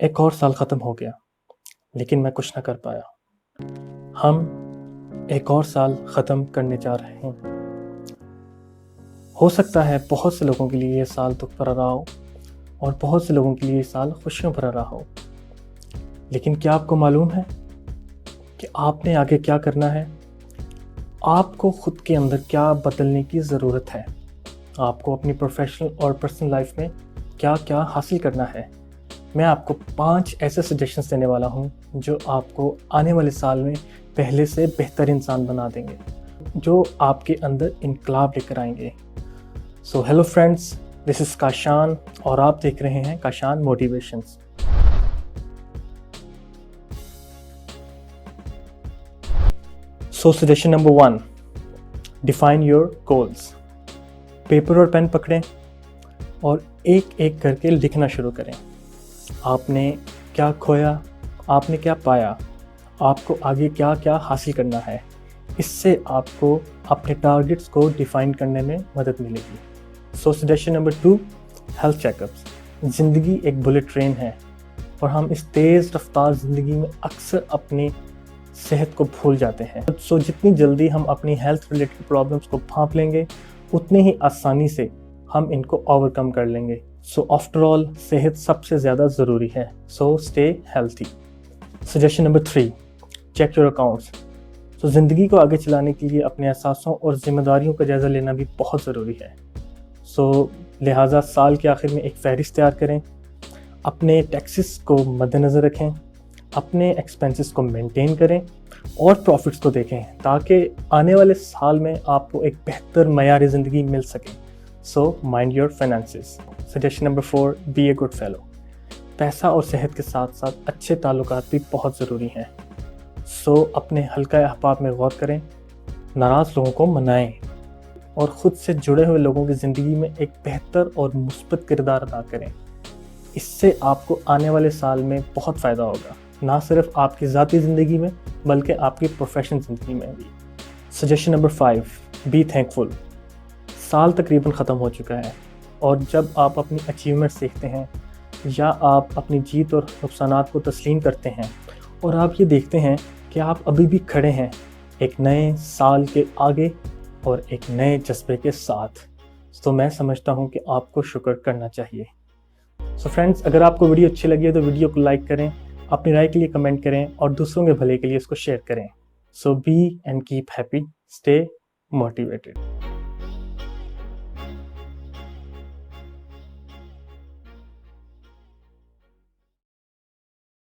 एक और साल ख़त्म हो गया, लेकिन मैं कुछ ना कर पाया। हम एक और साल ख़त्म करने जा रहे हैं। हो सकता है बहुत से लोगों के लिए ये साल दुख भरा रहा हो और बहुत से लोगों के लिए ये साल खुशियों भरा रहा हो। लेकिन क्या आपको मालूम है कि आपने आगे क्या करना है? आपको खुद के अंदर क्या बदलने की ज़रूरत है? आपको अपनी प्रोफेशनल और पर्सनल लाइफ में क्या क्या हासिल करना है? मैं आपको 5 ऐसे सजेशंस देने वाला हूँ जो आपको आने वाले साल में पहले से बेहतर इंसान बना देंगे, जो आपके अंदर इनकलाब लेकर आएंगे। So hello friends, this is Kashan और आप देख रहे हैं Kashan motivations. So suggestion number 1, define your goals. Paper और पेन पकड़ें और एक एक करके लिखना शुरू करें। आपने क्या खोया, आपने क्या पाया, आपको आगे क्या क्या हासिल करना है। इससे आपको अपने टारगेट्स को डिफाइन करने में मदद मिलेगी। सो सजेशन नंबर 2, हेल्थ चेकअप्स। ज़िंदगी एक बुलेट ट्रेन है और हम इस तेज़ रफ्तार ज़िंदगी में अक्सर अपनी सेहत को भूल जाते हैं। सो जितनी जल्दी हम अपनी हेल्थ रिलेटेड प्रॉब्लम्स को भांप लेंगे, उतने ही आसानी से हम इनको ओवरकम कर लेंगे। सो आफ्टर ऑल, सेहत सबसे ज़्यादा ज़रूरी है। So stay healthy. Suggestion number 3, check your accounts. तो ज़िंदगी को आगे चलाने के लिए अपने एहसासों और जिम्मेदारियों का जायज़ा लेना भी बहुत ज़रूरी है। सो लिहाजा साल के आखिर में एक फहरिस्त तैयार करें, अपने टैक्सेस को मद्देनज़र रखें, अपने एक्सपेंसेस को मेंटेन करें और प्रॉफिट्स को देखें, ताकि आने वाले साल में आपको एक बेहतर मयारी ज़िंदगी मिल सके। So mind your finances. Suggestion number 4, be a good fellow. पैसा और सेहत के साथ साथ अच्छे ताल्लुकात भी बहुत ज़रूरी हैं। सो अपने हल्का अहबाब में गौर करें, नाराज़ लोगों को मनाएं और ख़ुद से जुड़े हुए लोगों की ज़िंदगी में एक बेहतर और मुस्बत किरदार अदा करें। इससे आपको आने वाले साल में बहुत फ़ायदा होगा, ना सिर्फ आपकी ज़ाती ज़िंदगी में बल्कि आपकी प्रोफेशनल ज़िंदगी में भी। Suggestion number 5, be thankful. साल तकरीबन ख़त्म हो चुका है और जब आप अपनी अचीवमेंट्स देखते हैं या आप अपनी जीत और नुकसानात को तस्लीम करते हैं और आप ये देखते हैं कि आप अभी भी खड़े हैं एक नए साल के आगे और एक नए जज्बे के साथ, तो मैं समझता हूँ कि आपको शुक्र करना चाहिए। सो फ्रेंड्स, अगर आपको वीडियो अच्छी लगी है तो वीडियो को लाइक करें, अपनी राय के लिए कमेंट करें और दूसरों के भले के लिए इसको शेयर करें। So be and keep happy, stay motivated.